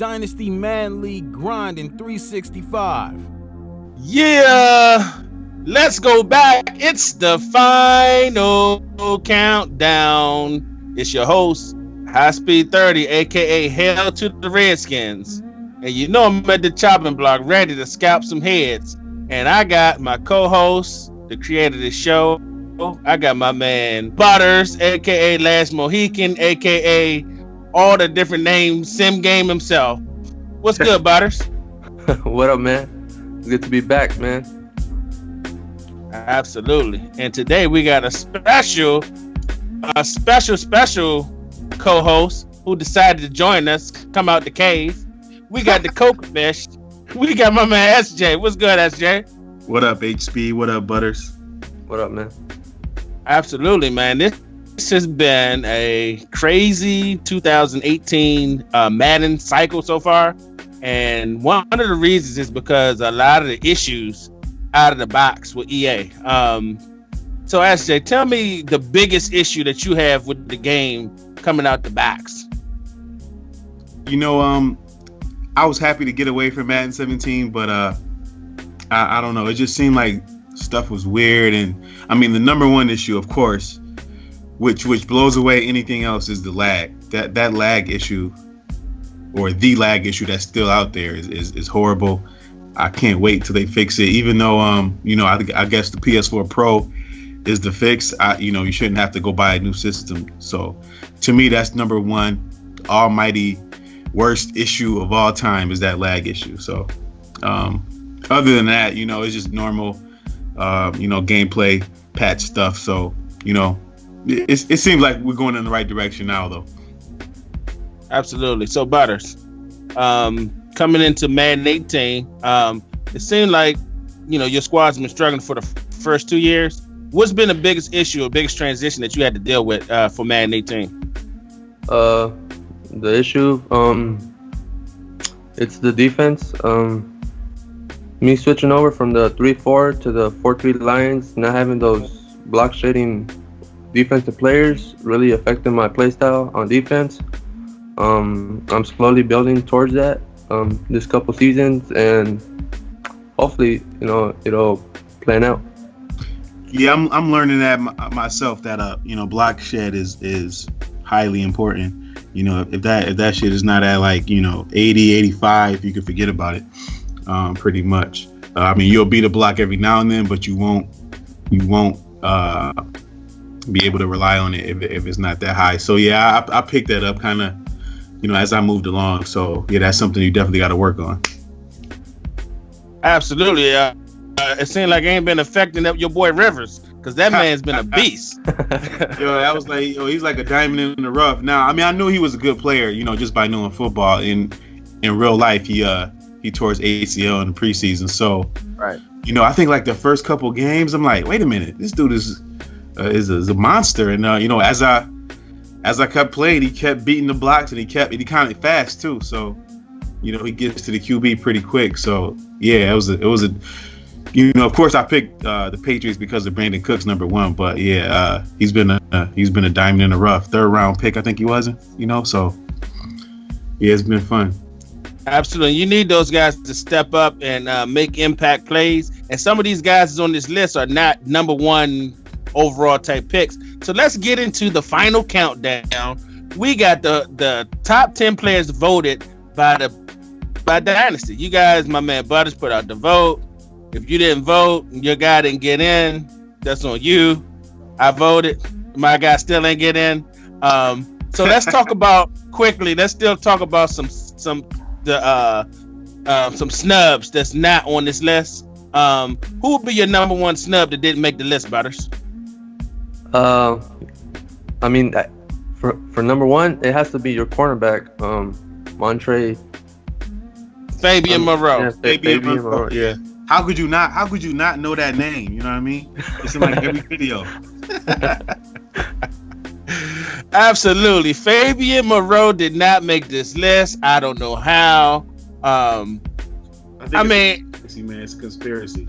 Dynasty Madden League grind in 365. Yeah, let's go back. It's the final countdown. It's your host, High Speed 30, aka Hell to the Redskins. And you know I'm at the chopping block ready to scalp some heads. And I got my co-host, the creator of the show. I got my man Butters, aka Last Mohican, aka all the different names, Sim Game himself. What's good, Butters? What up, man? It's good to be back, man. Absolutely. And today we got a special co-host who decided to join us, come out the cave. We got the Coke Fish. We got my man SJ. What's good, SJ? What up, HB? What up, Butters? What up, man? Absolutely, man. This has been a crazy 2018 Madden cycle so far. And one of the reasons is because a lot of the issues out of the box with EA. So SJ, tell me the biggest issue that you have with the game coming out the box. You know, I was happy to get away from Madden 17, but I don't know. It just seemed like stuff was weird. And I mean, the number one issue, of course, which blows away anything else, is the lag. That lag issue, or the lag issue that's still out there, is horrible. I can't wait till they fix it. Even though I guess the PS4 Pro is the fix. You shouldn't have to go buy a new system. So to me, that's number one, almighty worst issue of all time, is that lag issue. So other than that, it's just normal gameplay patch stuff. So it seems like we're going in the right direction now, though. Absolutely. So Butters, coming into Madden 18, it seemed like your squad's been struggling for the first 2 years. What's been the biggest issue or biggest transition that you had to deal with for Madden 18? The issue, it's the defense. Me switching over from the 3-4 to the 4-3 Lions, not having those block shading defensive players really affecting my playstyle on defense. I'm slowly building towards that this couple seasons, and hopefully, it'll plan out. Yeah, I'm learning that myself. That block shed is highly important. If that shit is not at 80, 85, you can forget about it. Pretty much. I mean, you'll beat a block every now and then, but you won't be able to rely on it if it's not that high. So yeah, I picked that up kind of, as I moved along. So yeah, that's something you definitely got to work on. Absolutely. It seemed like it ain't been affecting your boy Rivers, because that man's been a beast. I was like, he's like a diamond in the rough. Now, I mean, I knew he was a good player, just by knowing football. In real life, he tore his ACL in the preseason. So, right. I think like the first couple games, I'm like, wait a minute, this dude is a monster. And as I kept playing, he kept beating the blocks, and he kind of fast too. So, he gets to the QB pretty quick. So yeah, it was a. Of course, I picked the Patriots because of Brandon Cooks, number one. But yeah, he's been a diamond in the rough. 3rd round pick, I think he wasn't. So yeah, it's been fun. Absolutely, you need those guys to step up and make impact plays. And some of these guys on this list are not number one overall type picks. So let's get into the final countdown. We got the top 10 players voted by Dynasty. You guys, my man Butters put out the vote. If you didn't vote, your guy didn't get in, that's on you. I voted. My guy still ain't get in. So let's talk about quickly. Let's still talk about some snubs that's not on this list. Who would be your number one snub that didn't make the list, Butters? I mean, for number one, it has to be your cornerback, Montre. Fabian Moreau. Yeah, Fabian Moreau. Yeah. How could you not know that name? You know what I mean? It's in like every video. Absolutely. Fabian Moreau did not make this list. I don't know how. It's a conspiracy.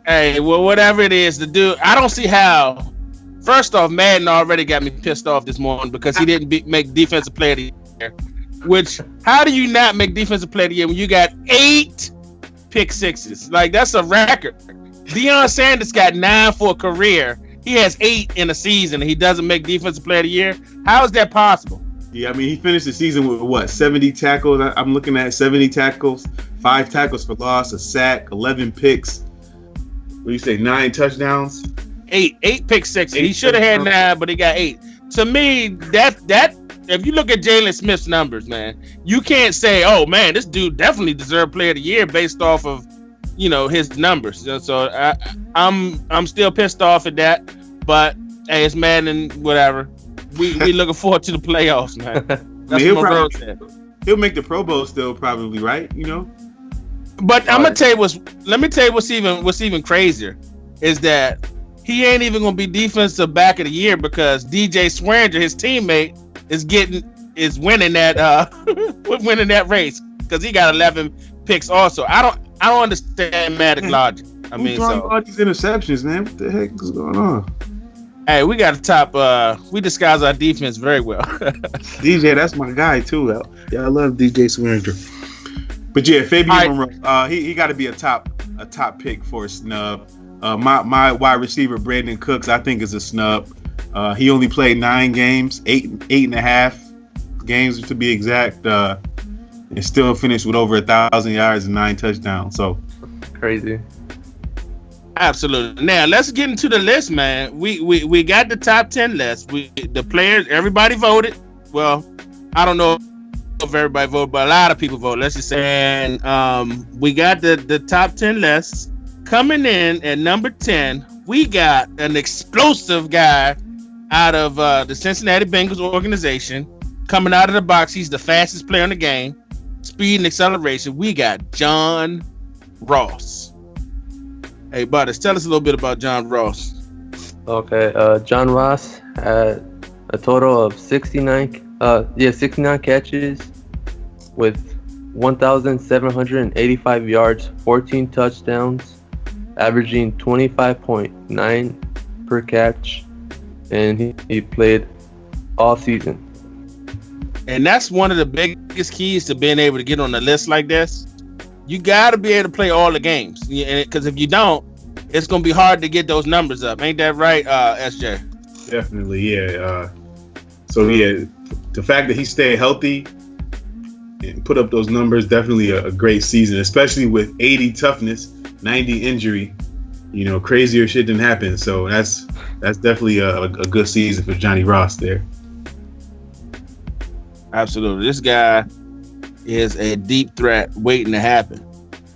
Hey, well, whatever it is, the dude, I don't see how. First off, Madden already got me pissed off this morning because he didn't make defensive player of the year. Which, how do you not make defensive player of the year when you got 8 pick sixes? Like, that's a record. Deion Sanders got 9 for a career. He has 8 in a season, and he doesn't make defensive player of the year. How is that possible? Yeah, I mean, he finished the season with what, 70 tackles? I'm looking at 70 tackles, 5 tackles for loss, a sack, 11 picks. What do you say, 9 touchdowns? 8 pick sixes. He should have had 9, but he got 8. To me, that if you look at Jalen Smith's numbers, man, you can't say, oh man, this dude definitely deserved player of the year based off of, you know, his numbers. So I'm still pissed off at that, but hey, it's Madden, whatever. We looking forward to the playoffs, man. That's what my bro said. He'll make the Pro Bowl still, probably, right? You know. But I'm gonna tell you what's even crazier is that he ain't even gonna be defensive back of the year because DJ Swearinger, his teammate, is winning that race because he got 11 picks also. I don't understand Madden logic. I mean, all these interceptions, man. What the heck is going on? Hey, we got to top. We disguise our defense very well. DJ, that's my guy too. Yeah, I love DJ Swearinger. But yeah, Fabian Monroe, he got to be a top pick for a snub. My wide receiver Brandon Cooks, I think, is a snub. He only played 9 games, 8.5 games to be exact, and still finished with over 1,000 yards and 9 touchdowns. So crazy. Absolutely. Now let's get into the list, man. We got the top 10 list. The players, everybody voted. Well, I don't know if everybody voted, but a lot of people voted. Let's just say, and we got the top 10 lists. Coming in at number 10, we got an explosive guy out of the Cincinnati Bengals organization. Coming out of the box, he's the fastest player in the game. Speed and acceleration. We got John Ross. Hey, Butters, tell us a little bit about John Ross. Okay, John Ross had a total of 69 catches with 1,785 yards, 14 touchdowns, averaging 25.9 per catch, and he played all season. And that's one of the biggest keys to being able to get on a list like this. You got to be able to play all the games, because if you don't, it's going to be hard to get those numbers up. Ain't that right, SJ? Definitely, yeah. So, yeah, the fact that he stayed healthy and put up those numbers, definitely a great season, especially with 80 toughness, 90 injury. You know, crazier shit didn't happen. So that's definitely a good season for Johnny Ross there. Absolutely. This guy is a deep threat waiting to happen.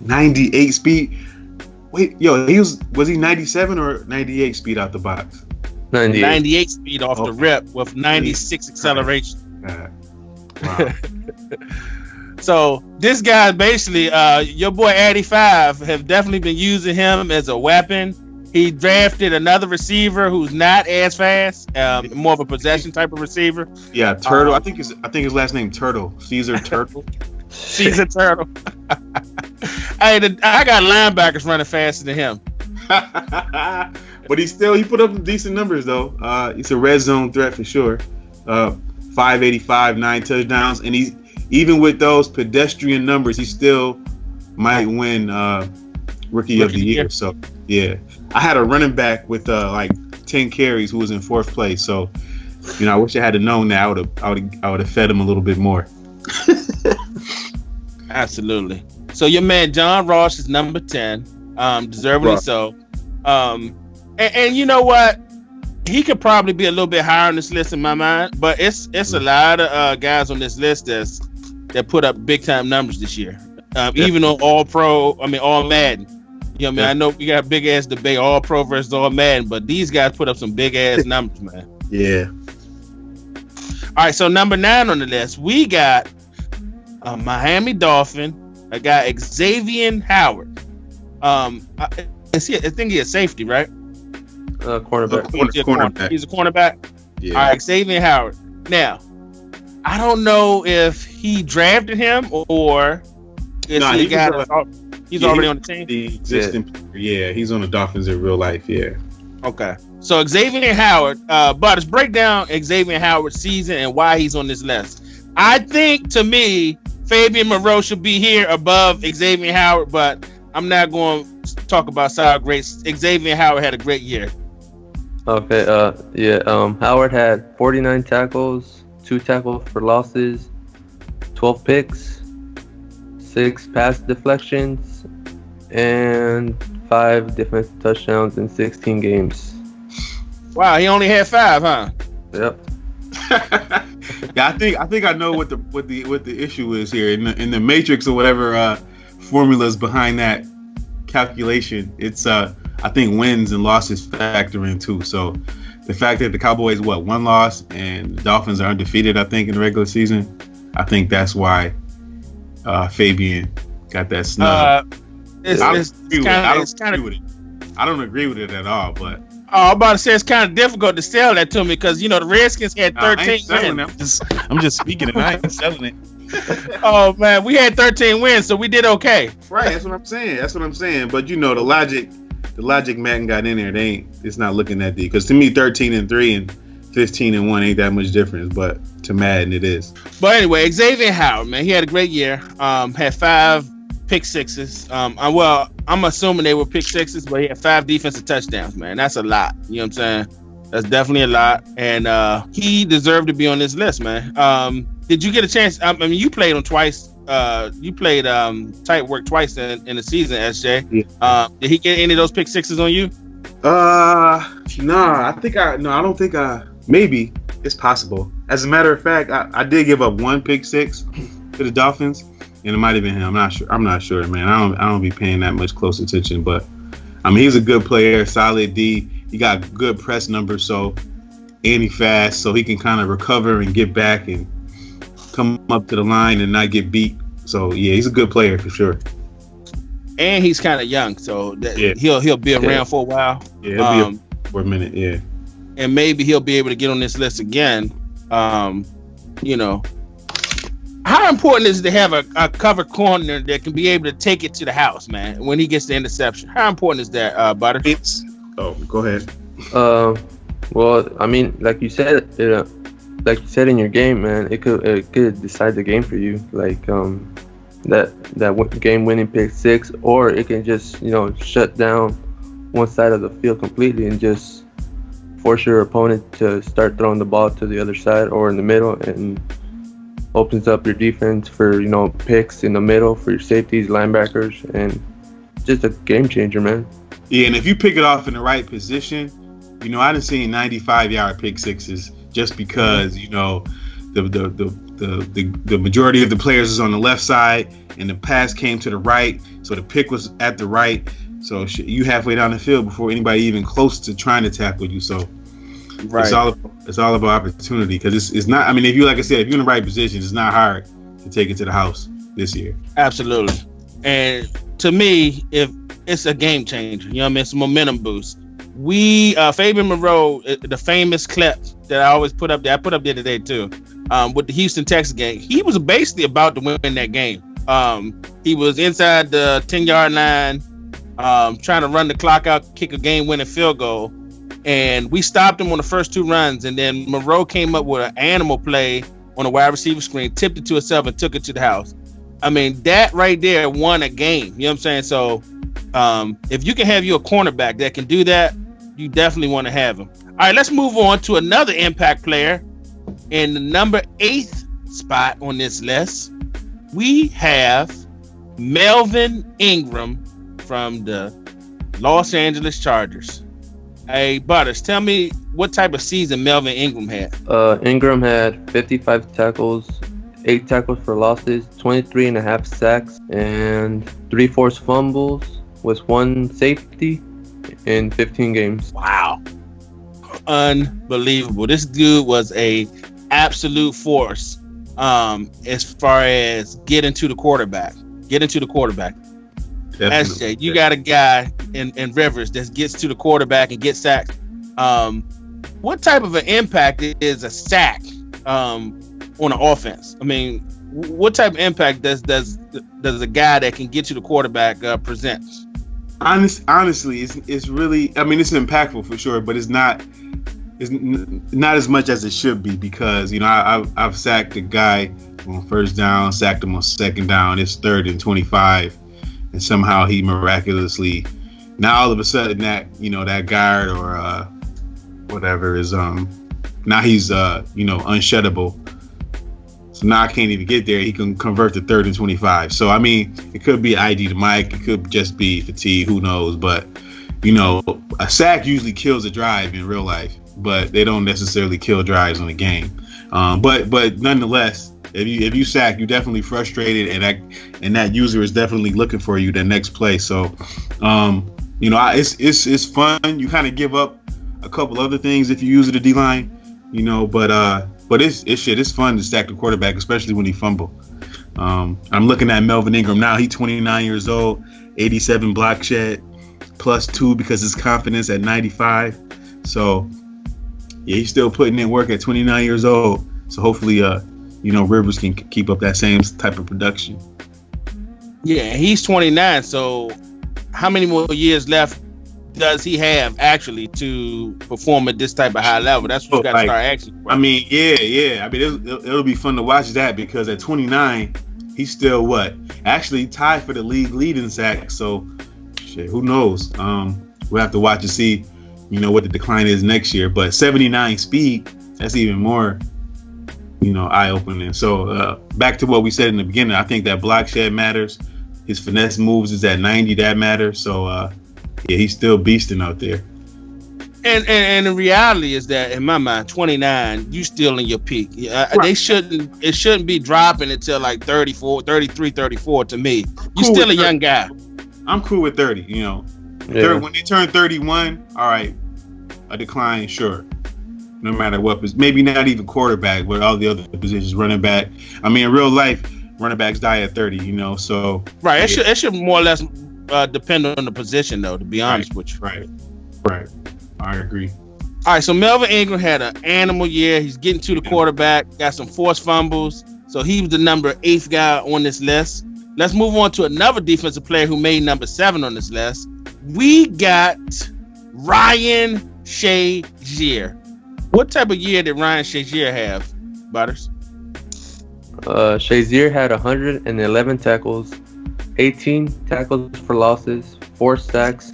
98 speed. Wait, yo, was he 97 or 98 speed out the box? 98 speed off the rip with 96 acceleration. Wow. So this guy basically, your boy Addy 5 have definitely been using him as a weapon. He drafted another receiver who's not as fast, more of a possession type of receiver. Yeah, Turtle. I think his last name Turtle. Caesar Turtle. Caesar Turtle. I got linebackers running faster than him. But he put up decent numbers though. It's a red zone threat for sure. 585, 9 touchdowns, and he's even with those pedestrian numbers, he still might win Rookie of the Year. So yeah, I had a running back with like 10 carries who was in 4th place. So I wish I had known that. I would have fed him a little bit more. Absolutely. So your man John Ross is number 10, deservedly so. And you know what? He could probably be a little bit higher on this list in my mind, but it's a lot of guys on this list that put up big time numbers this year. Even on All Madden. I know we got a big ass debate, All Pro versus All Madden, but these guys put up some big ass numbers, man. Yeah. All right, so number 9 on the list, we got a Miami Dolphin, a guy Xavier Howard. I think he's a safety, right? Cornerback. He's a cornerback. Yeah. All right, Xavier Howard. Now, I don't know if he drafted him or is he a guy he's already on the team. The existing player, yeah, he's on the Dolphins in real life. Yeah. Okay. So Xavier Howard, Butters, break down Xavier Howard's season and why he's on this list. I think, to me, Fabian Moreau should be here above Xavier Howard, but I'm not going to talk about how great Xavier Howard had a great year. Okay, Howard had 49 tackles, 2 tackles for losses, 12 picks, 6 pass deflections, and 5 defensive touchdowns in 16 games. Wow, he only had 5, huh? Yep. Yeah, I think I know what the issue is here in the matrix or whatever formulas behind that calculation. It's I think wins and losses factor in too. So the fact that the Cowboys one loss and the Dolphins are undefeated, I think in the regular season, I think that's why Fabian got that snub. I don't agree with it at all, but. Oh, I'm about to say it's kind of difficult to sell that to me because, the Redskins had 13 wins. I'm just speaking it. I ain't selling it. Oh, man, we had 13 wins, so we did okay. Right, that's what I'm saying. But, the logic Madden got in there, it's not looking that deep. Because to me, 13-3 and 15-1 ain't that much difference, but to Madden, it is. But anyway, Xavier Howard, man, he had a great year. Had 5 pick sixes. I'm assuming they were pick sixes, but he had 5 defensive touchdowns, man. That's a lot. You know what I'm saying? That's definitely a lot. And he deserved to be on this list, man. Did you get a chance? I mean, you played him twice. You played tight work twice in the season, SJ. Yeah. Did he get any of those pick sixes on you? I don't think maybe it's possible. As a matter of fact, I did give up 1 pick 6 to the Dolphins. And it might have been him. I'm not sure, man. I don't be paying that much close attention, but I mean, he's a good player, solid D. He got good press numbers, and he fast, so he can kind of recover and get back and come up to the line and not get beat. So yeah, he's a good player for sure. And he's kind of young, so he'll be around for a while. Yeah, he'll be for a minute. Yeah, and maybe he'll be able to get on this list again. How important is it to have a cover corner that can be able to take it to the house, man, when he gets the interception? How important is that, Butter? Go ahead. Well, I mean, like you said in your game, man, it could decide the game for you. Like that game-winning pick 6, or it can just shut down one side of the field completely and just force your opponent to start throwing the ball to the other side or in the middle, and opens up your defense for picks in the middle for your safeties, linebackers, and just a game changer, man. Yeah, and if you pick it off in the right position, I done seen 95-yard pick sixes just because the majority of the players is on the left side and the pass came to the right, so the pick was at the right, so you halfway down the field before anybody even close to trying to tackle you. So right. It's all about opportunity, because it's not. I mean, if you're in the right position, it's not hard to take it to the house this year. Absolutely, and to me, if it's a game changer, it's a momentum boost. Fabian Moreau, the famous clip that I always put up there, I put up there today too, with the Houston Texans game. He was basically about to win that game. He was inside the 10-yard line, trying to run the clock out, kick a game-winning field goal. And we stopped him on the first 2 runs, and then Moreau came up with an animal play on a wide receiver screen, tipped it to himself, and took it to the house. I mean, that right there won a game. You know what I'm saying? So if you can have you a cornerback that can do that, you definitely want to have him. All right, let's move on to another impact player. In the number 8th spot on this list, we have Melvin Ingram from the Los Angeles Chargers. Hey, Butters, tell me what type of season Melvin Ingram had. Ingram had 55 tackles, 8 tackles for losses, 23.5 sacks, and 3 forced fumbles with 1 safety in 15 games. Wow. Unbelievable. This dude was a absolute force as far as getting to the quarterback. SJ, you got a guy in Rivers that gets to the quarterback and gets sacked. What type of an impact is a sack on an offense? I mean, what type of impact does a guy that can get to the quarterback present? Honestly, it's really. I mean, it's impactful for sure, but it's not not as much as it should be because I've sacked a guy on first down, sacked him on second down. It's 3rd and 25, and somehow he miraculously now all of a sudden that guard or whatever is now he's unsheddable. So now I can't even get there. He can convert to 3rd and 25. So I mean, it could be ID to Mike. It could just be fatigue. Who knows? But a sack usually kills a drive in real life, but they don't necessarily kill drives in the game. But nonetheless, if you sack, you're definitely frustrated, and that user is definitely looking for you the next play. So, it's fun. You kind of give up a couple other things if you use it at D-line, but it's fun to stack the quarterback, especially when he fumble. I'm looking at Melvin Ingram now. He's 29 years old, 87 block shed, +2 because his confidence at 95. So, yeah, he's still putting in work at 29 years old. So hopefully, Rivers can keep up that same type of production. Yeah, he's 29. So how many more years left does he have actually to perform at this type of high level? That's what you got to start asking. I mean, yeah. I mean, it'll be fun to watch that because at 29, he's still actually tied for the league leading sack. So, shit, who knows? We'll have to watch and see, what the decline is next year. But 79 speed, that's even more, eye-opening. So back to what we said in the beginning, I think that block shed matters. His finesse moves is at 90, that matters. So, yeah, he's still beasting out there. And the reality is that, in my mind, 29, you still in your peak. It shouldn't be dropping until like 34, 33, 34 to me. You're still a young guy. I'm cool with 30, Yeah. When they turn 31, all right, a decline, sure. No matter what, maybe not even quarterback, but all the other positions, running back. I mean, in real life, running backs die at 30, so. Right, it should more or less depend on the position, though, to be honest with you. Right. I agree. All right, so Melvin Ingram had an animal year. He's getting to the quarterback, got some forced fumbles. So he was the number 8th guy on this list. Let's move on to another defensive player who made number 7 on this list. We got Ryan Shazier. What type of year did Ryan Shazier have, Butters? Shazier had 111 tackles, 18 tackles for losses, 4 sacks,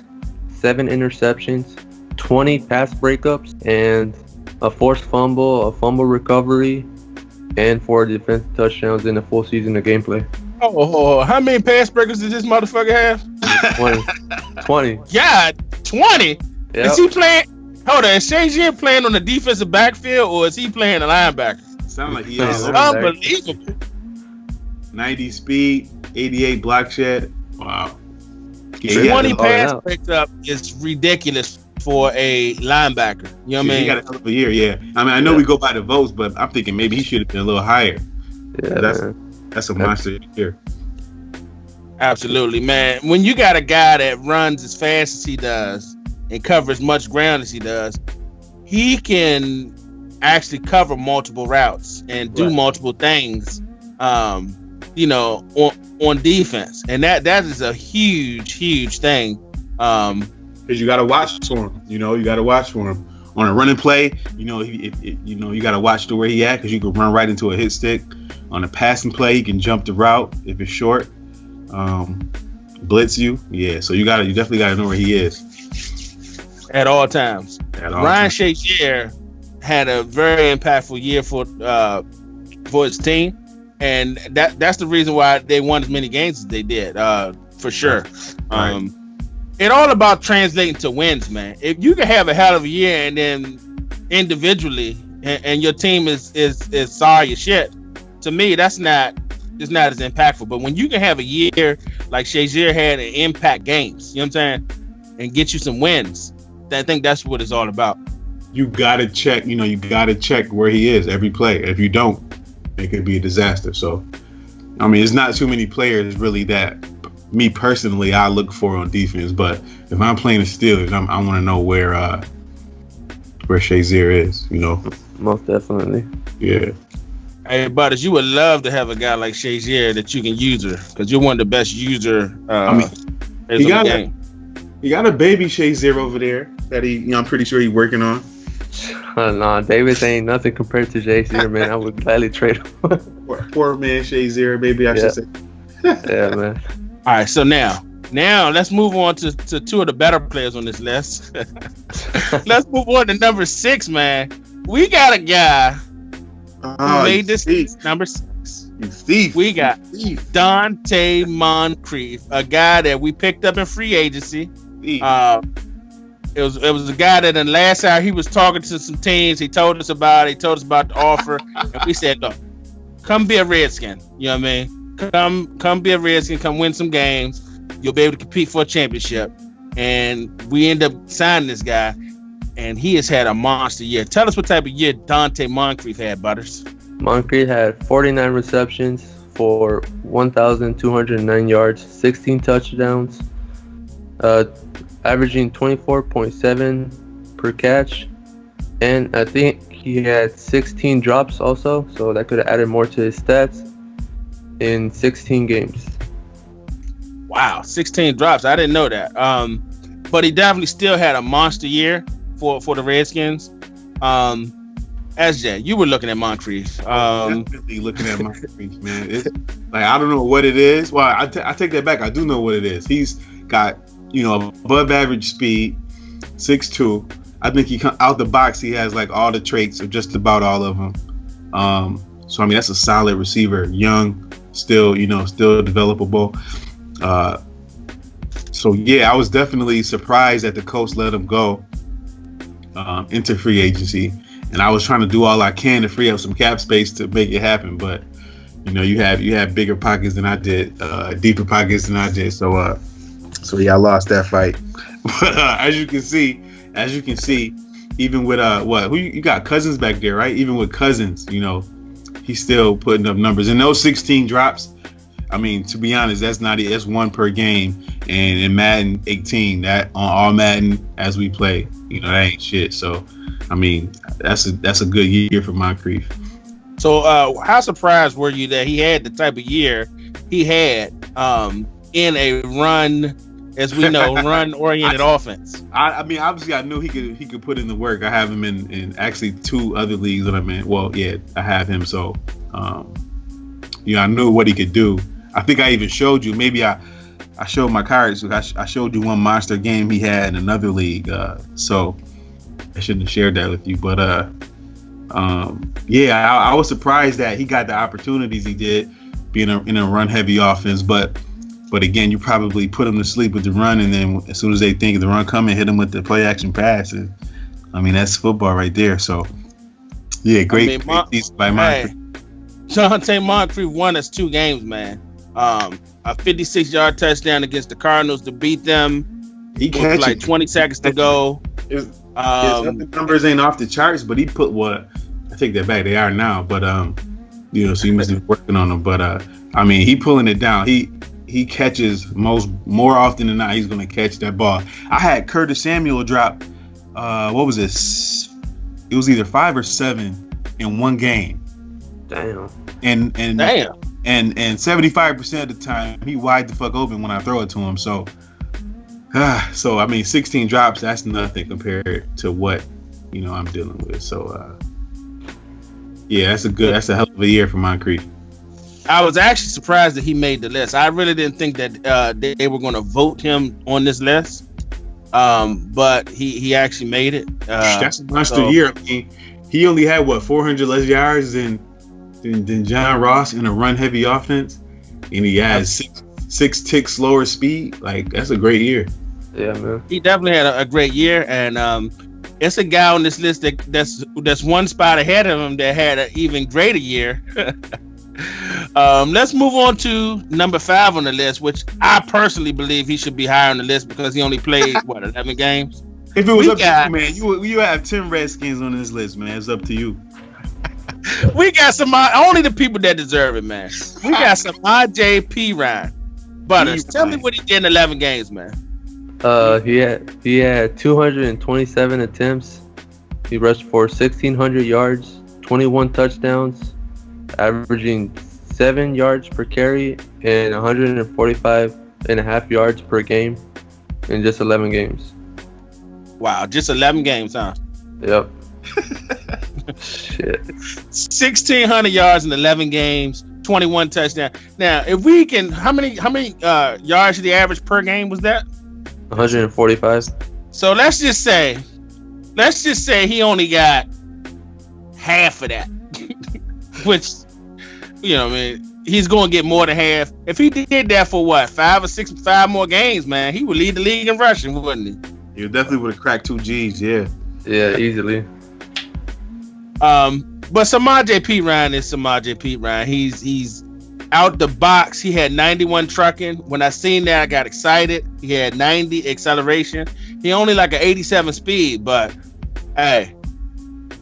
7 interceptions, 20 pass breakups, and a forced fumble, a fumble recovery, and 4 defensive touchdowns in a full season of gameplay. Oh, how many pass breakers did this motherfucker have? 20. God, 20? Yep. Is he playing? Hold on, is Shazier playing on the defensive backfield or is he playing a linebacker? Sound like he is. Unbelievable. 90 speed, 88 block shed. Wow. 20 pass breaks up is ridiculous for a linebacker. You know what I mean? He got a hell of a year, yeah. I mean, I know we go by the votes, but I'm thinking maybe he should have been a little higher. Yeah, that's a monster here. Absolutely, man. When you got a guy that runs as fast as he does and covers as much ground as he does, he can actually cover multiple routes and do multiple things, on defense. And that is a huge thing. Because you got to watch for him. You got to watch for him. On a running play, you got to watch to where he at because you can run right into a hit stick. On a passing play, he can jump the route if it's short. Blitz you. Yeah, so you definitely got to know where he is. At all times. Ryan Shazier had a very impactful year for his team. And that's the reason why they won as many games as they did, for sure. Right. It's all about translating to wins, man. If you can have a hell of a year and then individually and your team is sorry as shit, to me it's not as impactful. But when you can have a year like Shazier had and impact games, you know what I'm saying, and get you some wins, I think that's what it's all about. You gotta check, where he is every play. If you don't, it could be a disaster. So, I mean, it's not too many players really that me personally I look for on defense. But if I'm playing the Steelers, I want to know where Shazier is. Most definitely. Yeah. Hey, Butters, you would love to have a guy like Shazier that you can use because you're one of the best user. He got a baby Shazier over there that I'm pretty sure he's working on. Nah, Davis ain't nothing compared to Shazier, man. I would gladly trade him. Poor man Shazier, baby. I should say. Yeah, man. All right, so now let's move on to two of the better players on this list. Let's move on to number 6, man. We got a guy who made this list, number 6. You thief. We got Donte Moncrief, a guy that we picked up in free agency. It was a guy that in the last hour he was talking to some teams. He told us about it. He told us about the offer, and we said, "Look, come be a Redskin." You know what I mean? Come be a Redskin. Come win some games. You'll be able to compete for a championship. And we end up signing this guy, and he has had a monster year. Tell us what type of year Donte Moncrief had, Butters. Moncrief had 49 receptions for 1,209 yards, 16 touchdowns, averaging 24.7 per catch, and I think he had 16 drops also, so that could have added more to his stats in 16 games. Wow, 16 drops. I didn't know that. But he definitely still had a monster year for the Redskins. SJ, you were looking at Moncrief. Definitely looking at Moncrief, man. It's like, I don't know what it is. Well, I take that back. I do know what it is. He's got, above average speed, 6'2". I think he out the box. He has like all the traits of just about all of them. So I mean, that's a solid receiver. Young, still developable. So yeah, I was definitely surprised that the Colts let him go into free agency. And I was trying to do all I can to free up some cap space to make it happen, but you have bigger pockets than I did, deeper pockets than I did. So yeah, I lost that fight. But as you can see, even with who you got Cousins back there, right? Even with Cousins, he's still putting up numbers. And those 16 drops, I mean, to be honest, that's not it. That's one per game. And in Madden 18, that on all Madden as we play, that ain't shit. So, I mean, that's a good year for Moncrief. So, how surprised were you that he had the type of year he had in a run, as we know, run-oriented offense? I mean, obviously, I knew he could put in the work. I have him in actually 2 other leagues that I'm in. Well, yeah, I have him. So, I knew what he could do. I think I even showed you. Maybe I showed my cards. I showed you one monster game he had in another league. So I shouldn't have shared that with you. But yeah, I was surprised that he got the opportunities he did, being in a run-heavy offense. But again, you probably put him to sleep with the run, and then as soon as they think of the run coming, hit him with the play-action pass. And, I mean, that's football right there. So yeah, great season by Moncrief. Donte Moncrief won us 2 games, man. A 56-yard touchdown against the Cardinals to beat them. He catches like 20 seconds to go. His numbers ain't off the charts, but he put what? I take that back. They are now, but so he must be working on them. But I mean, he pulling it down. He catches more often than not. He's gonna catch that ball. I had Curtis Samuel drop. What was this? It was either 5 or 7 in one game. Damn. And 75% of the time he wide the fuck open when I throw it to him. So I mean, 16 drops, that's nothing compared to what I'm dealing with. So yeah, that's a hell of a year for Moncrief. I was actually surprised that he made the list. I really didn't think that they were going to vote him on this list, but he actually made it. That's a monster year. I mean, he only had 400 less yards than John Ross in a run-heavy offense, and he has 6 ticks slower speed. Like, that's a great year. Yeah, man. He definitely had a great year, and it's a guy on this list that's one spot ahead of him that had an even greater year. Let's move on to number 5 on the list, which I personally believe he should be higher on the list because he only played 11 games. If it was up to you, man, you have 10 Redskins on this list, man. It's up to you. We got some only the people that deserve it, man. We got some IJP Ryan. Butters, tell me what he did in 11 games, man. He had 227 attempts. He rushed for 1,600 yards, 21 touchdowns, averaging 7 yards per carry and 145.5 yards per game in just 11 games. Wow, just 11 games, huh? Yep. Shit. 1,600 yards in 11 games, 21 touchdowns. Now, if we can, how many yards did the average per game was that? 145. So let's just say he only got half of that, which, I mean, he's going to get more than half. If he did that for what, 5 more games, man, he would lead the league in rushing, wouldn't he? You definitely would have cracked 2 G's, yeah. Yeah, easily. But Samaje Perine is Samaje Perine. He's out the box. He had 91 trucking. When I seen that, I got excited. He had 90 acceleration. He only like an 87 speed, but hey,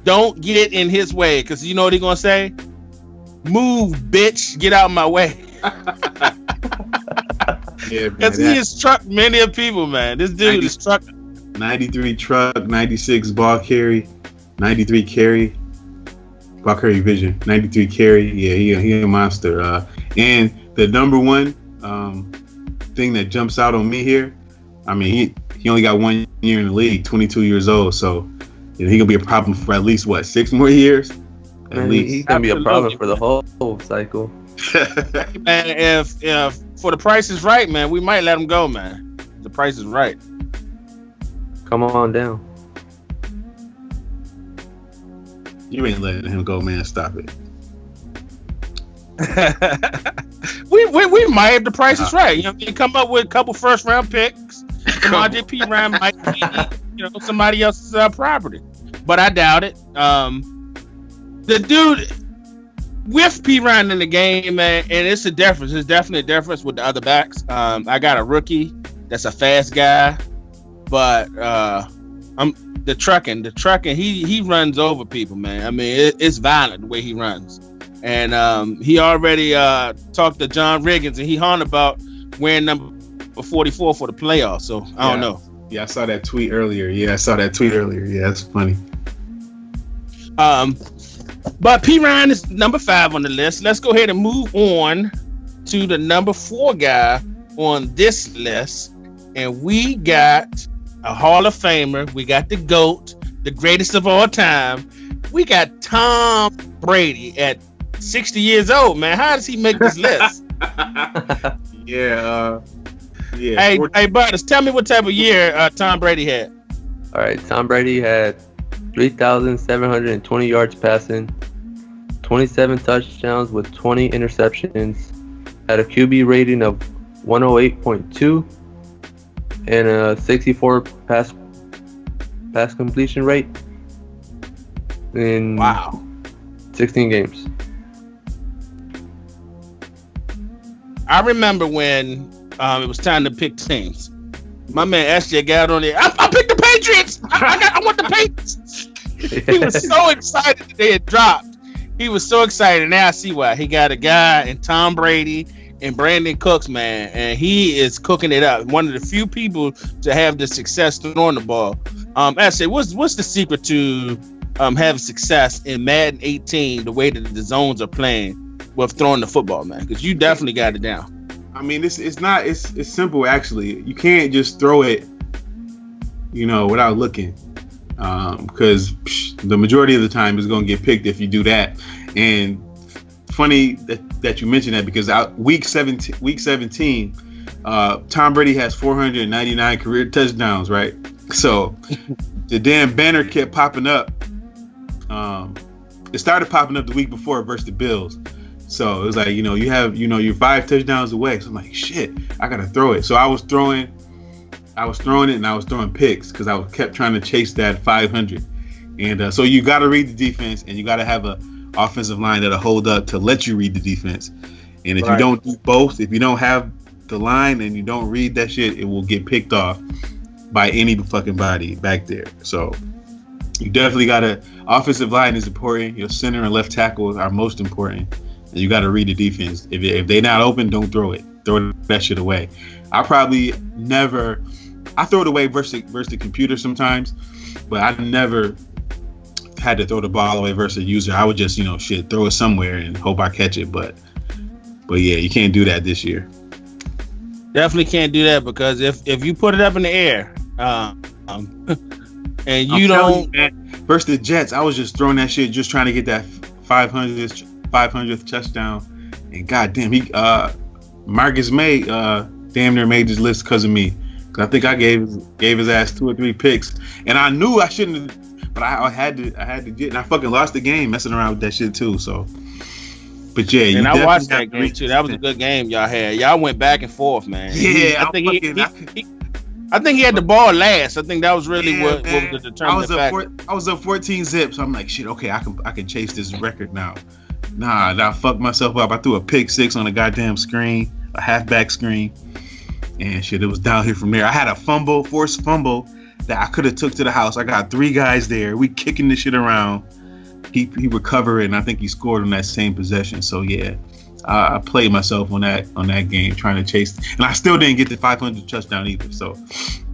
don't get in his way, because you know what he's gonna say? Move, bitch, get out of my way. Yeah, because he has trucked many of people, man. This dude is trucked. 93 truck, 96 ball carry, 93 carry, ball carry vision, 93 carry. Yeah, he a monster. And the number one thing that jumps out on me here, I mean, he only got 1 year in the league, 22 years old. So he gonna be a problem for at least 6 more years. At least He's gonna be a problem for the whole cycle. Man, if for the price is right, man, we might let him go, man. The price is right. Come on down. You ain't letting him go, man. Stop it. we might, if the price is right. You come up with a couple first round picks. Samaje Perine might be, somebody else's property, but I doubt it. The dude with Perine in the game, man, and it's a difference. It's definitely a difference with the other backs. I got a rookie that's a fast guy, but I'm the trucking. He runs over people, man. I mean, it's violent the way he runs. And he already talked to John Riggins, and he horned about wearing number 44 for the playoffs. So I don't know. Yeah, I saw that tweet earlier. Yeah, that's funny. But Perine is number 5 on the list. Let's go ahead and move on to the number 4 guy on this list, and we got a Hall of Famer. We got the GOAT, the greatest of all time. We got Tom Brady at 60 years old, man. How does he make this list? Yeah. Hey, Butters, tell me what type of year Tom Brady had. All right, Tom Brady had 3,720 yards passing, 27 touchdowns with 20 interceptions, had a QB rating of 108.2, and a 64 pass completion rate in 16 games. I remember when it was time to pick teams. My man SJ got on there. I picked the Patriots. I want the Patriots. He was so excited that they had dropped. He was so excited. Now I see why. He got a guy in Tom Brady and Brandon Cooks, man, and he is cooking it up. One of the few people to have the success throwing the ball. SJ, what's the secret to having success in Madden 18? The way that the zones are playing with throwing the football, man, because you definitely got it down. I mean, it's simple, actually. You can't just throw it, without looking, because the majority of the time is going to get picked if you do that. And funny that you mentioned that, because week 17, Tom Brady has 499 career touchdowns, right? So the damn banner kept popping up. It started popping up the week before versus the Bills. So it was like, you have, you're 5 touchdowns away. So I'm like, shit, I got to throw it. So I was throwing it and I was throwing picks because I kept trying to chase that 500. And so you got to read the defense, and you got to have an offensive line that'll hold up to let you read the defense. And if you don't do both, if you don't have the line and you don't read that shit, it will get picked off by any fucking body back there. So you definitely got to, offensive line is important. Your center and left tackle are most important. And you got to read the defense. If they're not open, don't throw it. Throw that shit away. I throw it away versus the computer sometimes, but I never had to throw the ball away versus a user. I would just, throw it somewhere and hope I catch it. But yeah, you can't do that this year. Definitely can't do that, because if you put it up in the air, and you don't, versus the Jets, I was just throwing that shit, just trying to get that 500th touchdown. And goddamn, Marcus May damn near made this list because of me. Cause I think I gave his ass 2 or 3 picks, and I knew I shouldn't have, but I had to get, and I fucking lost the game messing around with that shit too. So, but yeah, and I watched that game too. That was a good game y'all had. Y'all went back and forth, man. Yeah, I think he had the ball last. I think that was really what was the determining factor. I was up 14 zips. So I'm like, shit, okay, I can chase this record now. Nah, I fucked myself up. I threw a pick 6 on a goddamn screen, a halfback screen. And shit, it was down here from there. I had a forced fumble that I could have took to the house. I got 3 guys there. We kicking this shit around. He recovered, and I think he scored on that same possession. So yeah, I played myself on that game trying to chase, and I still didn't get the 500 touchdown either. So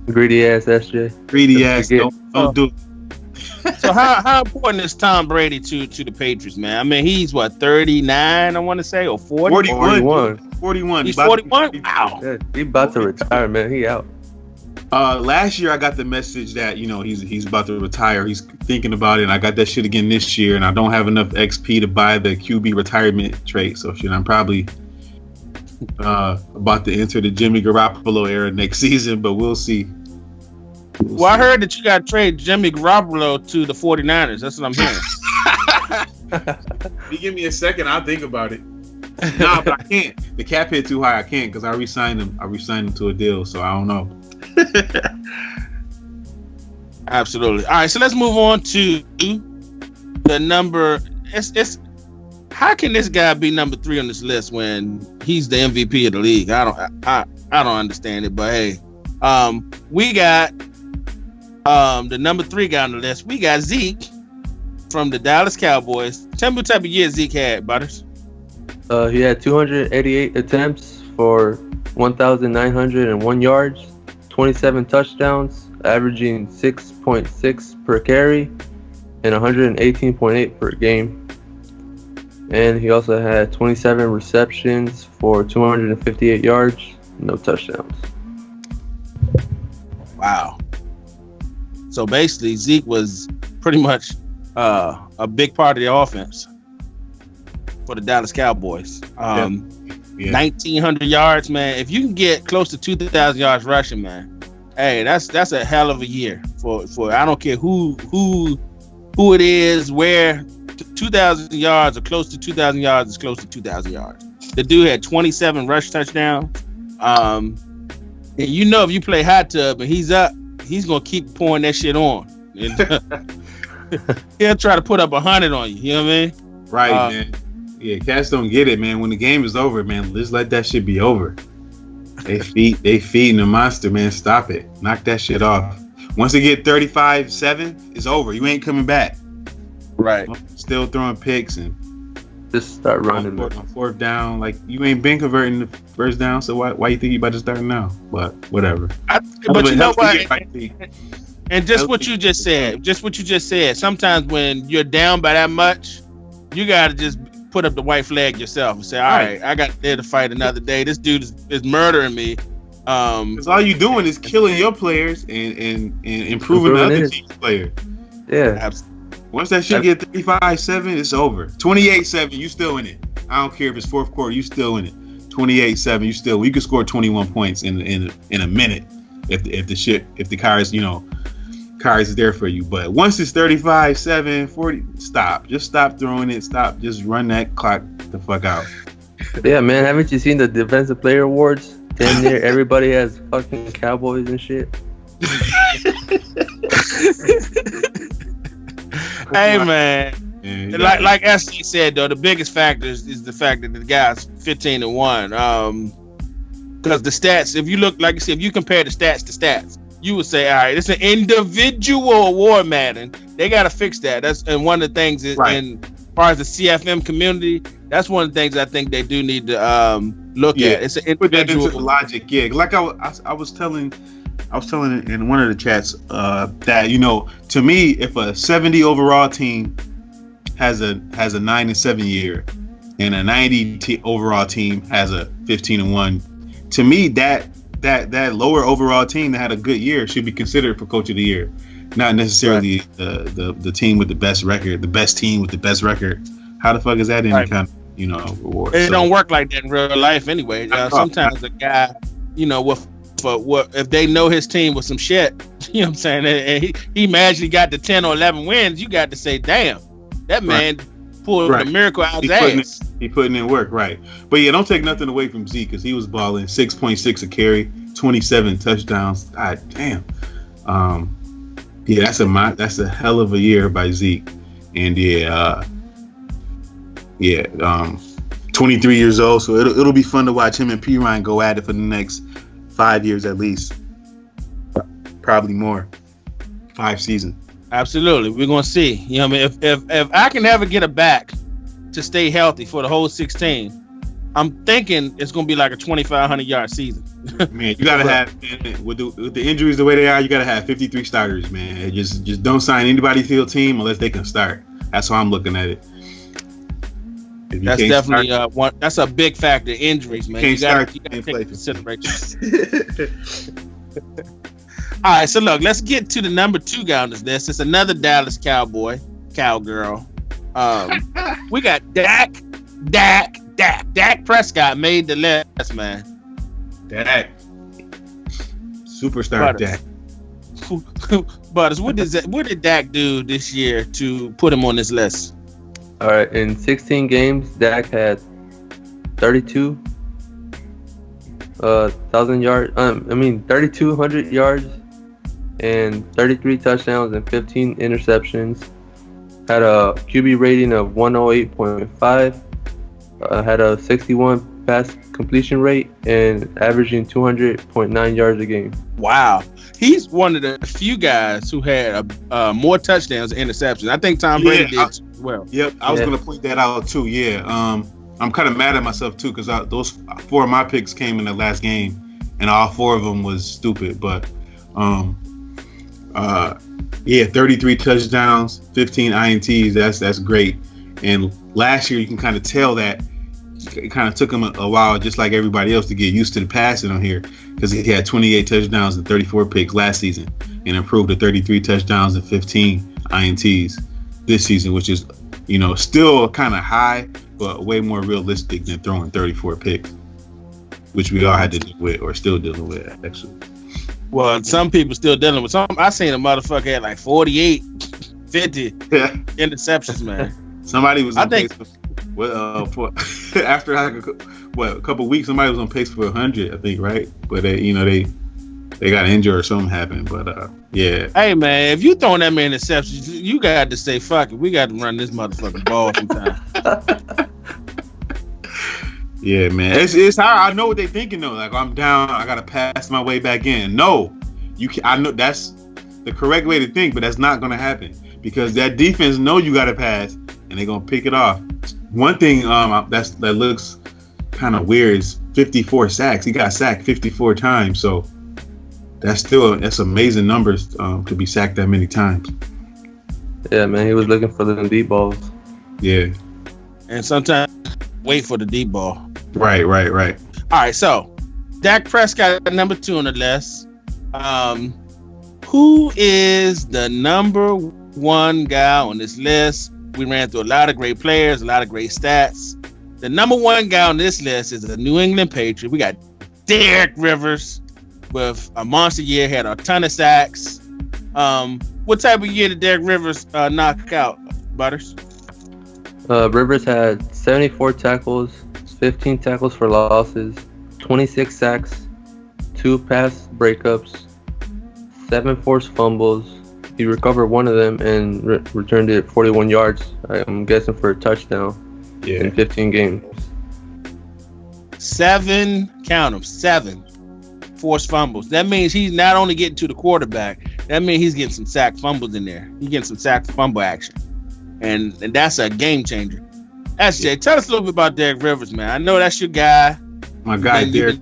greedy ass SJ. Greedy ass. Don't do it. So how important is Tom Brady to the Patriots, man? I mean, he's what, 39, I want to say, or 40? 41. He's 41? Wow. Yeah, he about to retire, man. He out. Last year I got the message that, he's about to retire. He's thinking about it, and I got that shit again this year, and I don't have enough XP to buy the QB retirement trade. So shit, I'm probably about to enter the Jimmy Garoppolo era next season, but we'll see. Well, I heard that you got to trade Jimmy Garoppolo to the 49ers. That's what I'm hearing. You give me a second, I'll think about it. Nah, but I can't. The cap hit too high. I can't because I re-signed him to a deal, so I don't know. Absolutely. All right, so let's move on to the number. It's how can this guy be number 3 on this list when he's the MVP of the league? I don't understand it, but hey, we got the number 3 guy on the list. We got Zeke from the Dallas Cowboys. Tell me what type of year Zeke had, Butters. He had 288 attempts for 1,901 yards, 27 touchdowns, averaging 6.6 per carry, and 118.8 per game. And he also had 27 receptions for 258 yards, no touchdowns. Wow. So basically, Zeke was pretty much a big part of the offense for the Dallas Cowboys. 1,900 yards, man. If you can get close to 2,000 yards rushing, man, hey, that's a hell of a year for I don't care who it is, where 2,000 yards or close to 2,000 yards is close to 2,000 yards. The dude had 27 rush touchdowns. And if you play hot tub and he's up, he's gonna keep pouring that shit on. He'll try to put up 100 on you. You know what I mean? Right, man. Yeah, cats don't get it, man. When the game is over, man, just let that shit be over. They feeding the monster, man. Stop it. Knock that shit off. Once they get 35-7, it's over. You ain't coming back. Right. Still throwing picks and just start running. On 4th down, like you ain't been converting the first down, so why you think you about to start now? But whatever. But you know what? And just what you just said. Sometimes when you're down by that much, you gotta just put up the white flag yourself and say, all right, I got there to fight another day. This dude is murdering me. Because all you doing is killing your players and improving the other team's player. Yeah. Absolutely. Once that shit get 35-7, it's over. 28-7, you still in it. I don't care if it's 4th quarter, you still in it. 28-7, you can score 21 points in a minute if the cards is there for you. But once it's 35-7, 40, stop. Just stop throwing it. Stop. Just run that clock the fuck out. Yeah, man. Haven't you seen the Defensive Player Awards? Damn near everybody has fucking Cowboys and shit. Hey, man. Yeah, like SC said, though, the biggest factor is the fact that the guy's 15-1. Because the stats, if you look, like I said, if you compare the stats to stats, you would say, all right, it's an individual award, Madden. They got to fix that. And one of the things is, as far as the CFM community, that's one of the things I think they do need to look at. It's an individual. Put that into the logic, yeah. Like I was telling in one of the chats that, to me, if a 70 overall team has a 9-7 year and a 90 overall team has a 15-1, to me that lower overall team that had a good year should be considered for coach of the year. not necessarily the team with the best record, the best team with the best record. How the fuck is that any kind of reward? It don't work like that in real life anyway. Sometimes a guy, if they know his team with some shit, you know what I'm saying, and he magically got the 10 or 11 wins, you got to say, damn, that man pulled a miracle out of his ass. He putting in work, right? But yeah, don't take nothing away from Zeke because he was balling 6.6 a carry, 27 touchdowns. God damn. Yeah, that's a hell of a year by Zeke, and 23 years old. So it'll be fun to watch him and P. Ryan go at it for the next 5 years at least, probably more, 5 seasons. Absolutely, we're gonna see. You know what I mean? If I can ever get a back to stay healthy for the whole 16, I'm thinking it's gonna be like a 2,500 yard season. Man, you gotta have with the injuries the way they are, you gotta have 53 starters, man. Just don't sign anybody to your team unless they can start. That's how I'm looking at it. That's definitely that's a big factor. Injuries, man. You gotta take into consideration. All right, so look, let's get to the number 2 guy on this list. It's another Dallas cowgirl. We got Dak Prescott made the list, man. Dak. Superstar Dak. Butters, what did Dak do this year to put him on this list? All right, in 16 games, Dak had 3,200 yards and 33 touchdowns and 15 interceptions. Had a QB rating of 108.5. Had a 61 pass completion rate and averaging 200.9 yards a game. Wow. He's one of the few guys who had more touchdowns and interceptions. I think Tom Brady did as well. Yep, I was going to point that out too. Yeah, I'm kind of mad at myself too because those 4 of my picks came in the last game, and all 4 of them was stupid. But 33 touchdowns, 15 INTs. That's great. And last year, you can kind of tell that it kind of took him a while, just like everybody else, to get used to the passing on here because he had 28 touchdowns and 34 picks last season and improved to 33 touchdowns and 15 INTs this season, which is, still kind of high, but way more realistic than throwing 34 picks, which we all had to deal with or still dealing with, actually. Well, some people still dealing with some. I seen a motherfucker had like 48, 50 interceptions, man. Somebody was on pace for after a couple weeks, somebody was on pace for 100, I think, right? But they got injured or something happened. But yeah. Hey man, if you throwing that many interceptions, you got to say fuck it. We got to run this motherfucking ball sometime. Yeah, man. It's hard. I know what they're thinking though. Like, I'm down, I gotta pass my way back in. No, I know that's the correct way to think, but that's not gonna happen because that defense know you gotta pass, and they're gonna pick it off. One thing that looks kind of weird is 54 sacks. He got sacked 54 times, so that's amazing numbers to be sacked that many times. Yeah, man. He was looking for the deep balls. Yeah. And sometimes wait for the deep ball. Right. All right, so Dak Prescott at number 2 on the list. Who is the number 1 guy on this list? We ran through a lot of great players, a lot of great stats. The number 1 guy on this list is a New England Patriot. We got Derek Rivers with a monster year, had a ton of sacks. What type of year did Derek Rivers knock out, Butters? Rivers had 74 tackles, 15 tackles for losses, 26 sacks, 2 pass breakups, 7 forced fumbles. He recovered one of them and returned it 41 yards. I'm guessing for a touchdown in 15 games. 7 forced fumbles. That means he's not only getting to the quarterback, that means he's getting some sack fumbles in there. He's getting some sack fumble action. And that's a game changer. SJ, tell us a little bit about Derek Rivers, man. I know that's your guy. My guy, Derek.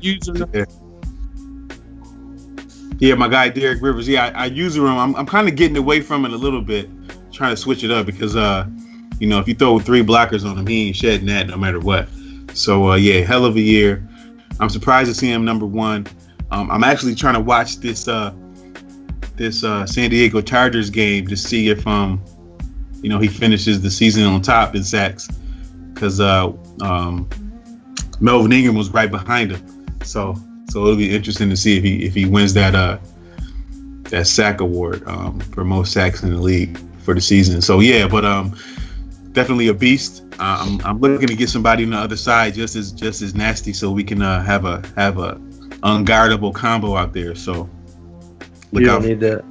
Yeah, my guy, Derek Rivers. Yeah, I use him. I'm kind of getting away from it a little bit, trying to switch it up because, if you throw 3 blockers on him, he ain't shedding that no matter what. So, hell of a year. I'm surprised to see him number 1. I'm actually trying to watch this this San Diego Chargers game to see if he finishes the season on top in sacks, because Melvin Ingram was right behind him. So it'll be interesting to see if he wins that sack award for most sacks in the league for the season. So yeah, but definitely a beast. I'm looking to get somebody on the other side just as nasty, so we can have a unguardable combo out there. So look you out. don't need that.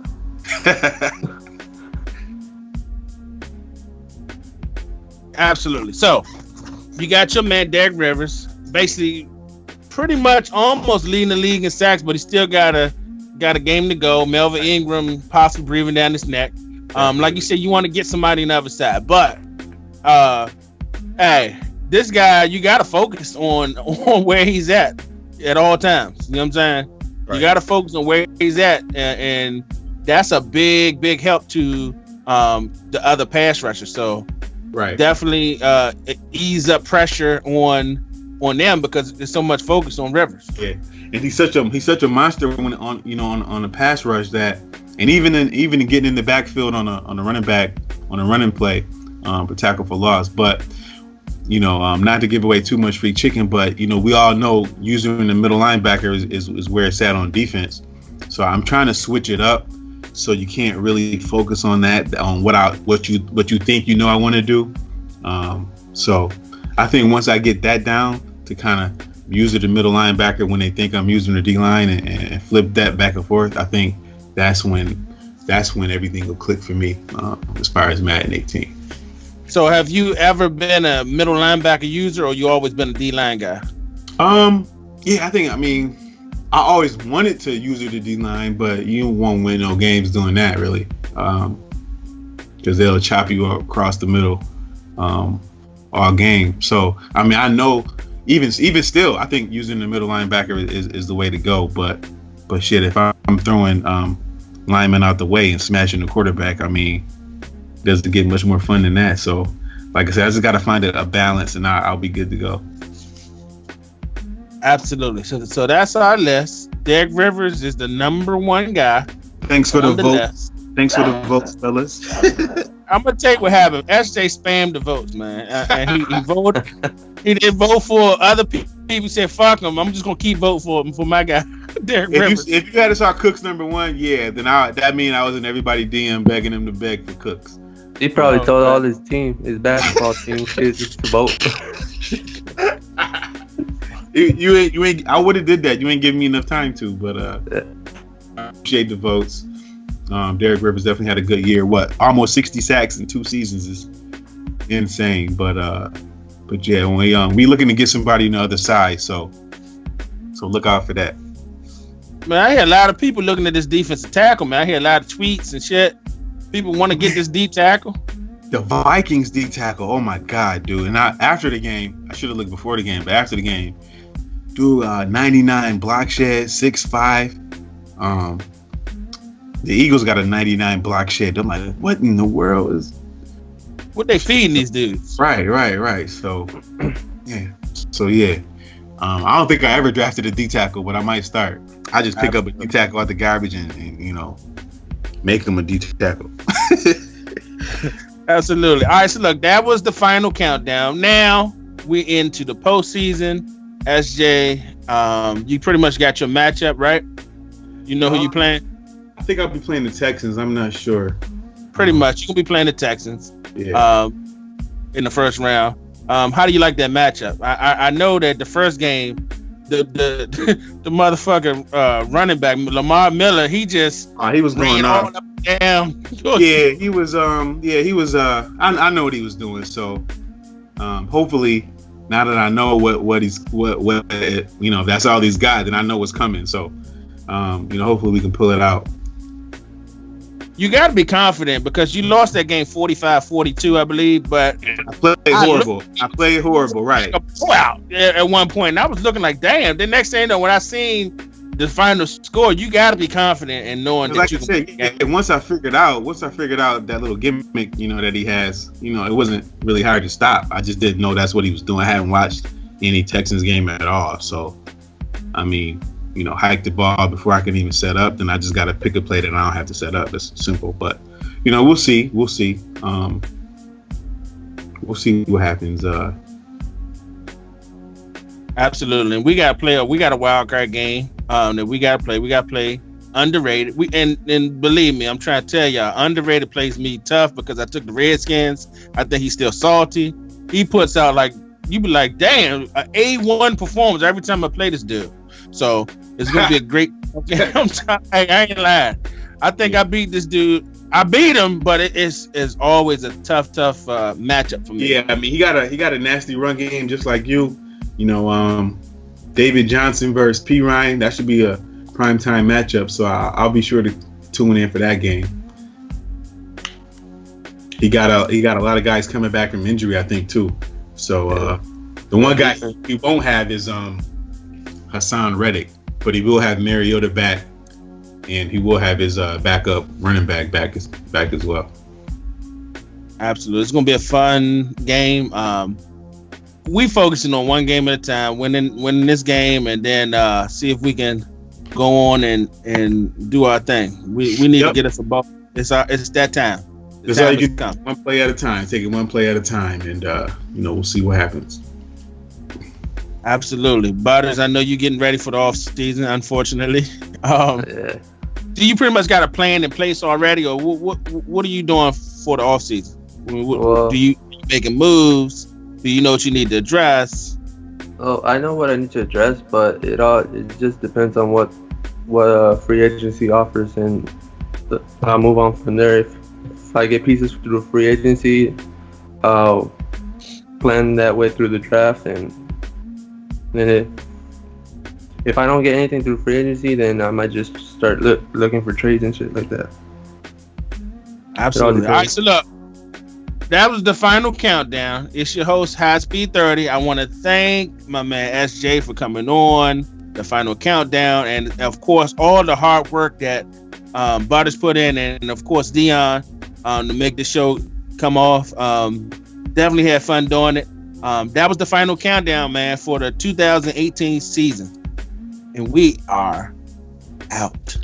Absolutely. So you got your man Derek Rivers, basically pretty much almost leading the league in sacks, but he still got a game to go. Melvin Ingram possibly breathing down his neck. Like you said, you want to get somebody on the other side, but hey, this guy, you got to focus on where he's at all times. You know what I'm saying? Right. You got to focus on where he's at, and that's a big help to the other pass rushers. So right, definitely ease up pressure on them, because there's so much focus on Rivers. Yeah, and he's such a monster when on a pass rush that, and even in getting in the backfield on a running back on a running play for tackle for loss. But not to give away too much free chicken, but we all know using the middle linebacker is where it's at on defense. So I'm trying to switch it up so you can't really focus on that, on what you think I want to do. So I think once I get that down to kind of use the middle linebacker when they think I'm using the D line and flip that back and forth, I think that's when everything will click for me as far as Madden 18. So have you ever been a middle linebacker user, or you always been a D-line guy? Yeah, I always wanted to use the D-line, but you won't win no games doing that, really. Because they'll chop you across the middle all game. So, I know even still, I think using the middle linebacker is the way to go. But shit, if I'm throwing linemen out the way and smashing the quarterback, doesn't get much more fun than that. So, like I said, I just got to find a balance, and I'll be good to go. Absolutely. So that's our list. Derek Rivers is the number one guy. Thanks for the vote. Thanks for the votes, fellas. I'm gonna take what happened. SJ spammed the votes, man, and he voted. He didn't vote for other people. He said, "Fuck him. I'm just gonna keep voting for my guy, Derek Rivers." If you had us our Cooks number one, yeah, then that mean I was in everybody DM begging him to beg for Cooks. He probably told all his basketball team, kids to vote. You ain't. I would have did that. You ain't giving me enough time to, but I appreciate the votes. Derek Rivers definitely had a good year. Almost 60 sacks in 2 seasons is insane. But yeah, when we looking to get somebody on the other side, so look out for that. Man, I hear a lot of people looking at this defensive tackle. Man, I hear a lot of tweets and shit. People want to get this D tackle. The Vikings D tackle. Oh my god, dude! And after the game, I should have looked before the game, but after the game, dude, 99 block shed, 6'5". The Eagles got a 99 block shed. I'm like, what in the world is? What they feeding these dudes? Right. So, yeah. I don't think I ever drafted a D tackle, but I might start. I just pick up a D tackle out the garbage and make him a D tackle. Absolutely. All right, so look, that was the final countdown. Now we're into the postseason. SJ, you pretty much got your matchup, right? You know who you playing? I think I'll be playing the Texans. I'm not sure. Pretty much. You're going to be playing the Texans in the first round. How do you like that matchup? I know that the first game, the motherfucker running back, Lamar Miller, he was going up and down. Yeah, he was I know what he was doing. So hopefully now that I know what that's all he's got, then I know what's coming. So hopefully we can pull it out. You got to be confident because you lost that game 45-42, I believe. But I played horrible, right? Wow! At one point, and I was looking like, damn. The next thing, when I seen the final score, you got to be confident in knowing that like you I said, once I figured out that little gimmick, that he has, it wasn't really hard to stop. I just didn't know that's what he was doing. I hadn't watched any Texans game at all, so I mean, hike the ball before I can even set up, then I just got to pick a play that I don't have to set up. It's simple, but we'll see. We'll see. We'll see what happens. Absolutely, and we got a wild card game that we got to play. We got to play underrated. And believe me, I'm trying to tell y'all, underrated plays me tough because I took the Redskins. I think he's still salty. He puts out you be like, damn, an A1 performance every time I play this dude. So it's gonna be a great. I ain't lying. I think I beat this dude. I beat him, but it's always a tough matchup for me. Yeah, I mean he got a nasty run game just like you. David Johnson versus P. Ryan. That should be a primetime matchup. So I'll be sure to tune in for that game. He got a lot of guys coming back from injury, I think, too. So the one guy he won't have is Hassan Reddick, but he will have Mariota back, and he will have his backup running back as well. Absolutely, it's gonna be a fun game. We focusing on one game at a time, winning this game, and then see if we can go on and do our thing. We need to get us a ball. It's that time. That's all you can. One play at a time. Take it one play at a time, and we'll see what happens. Absolutely, Butters. I know you're getting ready for the off season. Unfortunately, do you pretty much got a plan in place already, or what are you doing for the off season? Do you making moves? Do you know what you need to address? Oh, I know what I need to address, but it just depends on what free agency offers, and I'll move on from there. If I get pieces through free agency, I'll plan that way through the draft, and then if I don't get anything through free agency, then I might just start looking for trades and shit like that. Absolutely. All right, so look. That was the final countdown. It's your host, High Speed 30. I want to thank my man SJ for coming on the final countdown, and of course all the hard work that Butters put in, and of course Dion to make the show come off. Definitely had fun doing it. That was the final countdown, man, for the 2018 season, and we are out.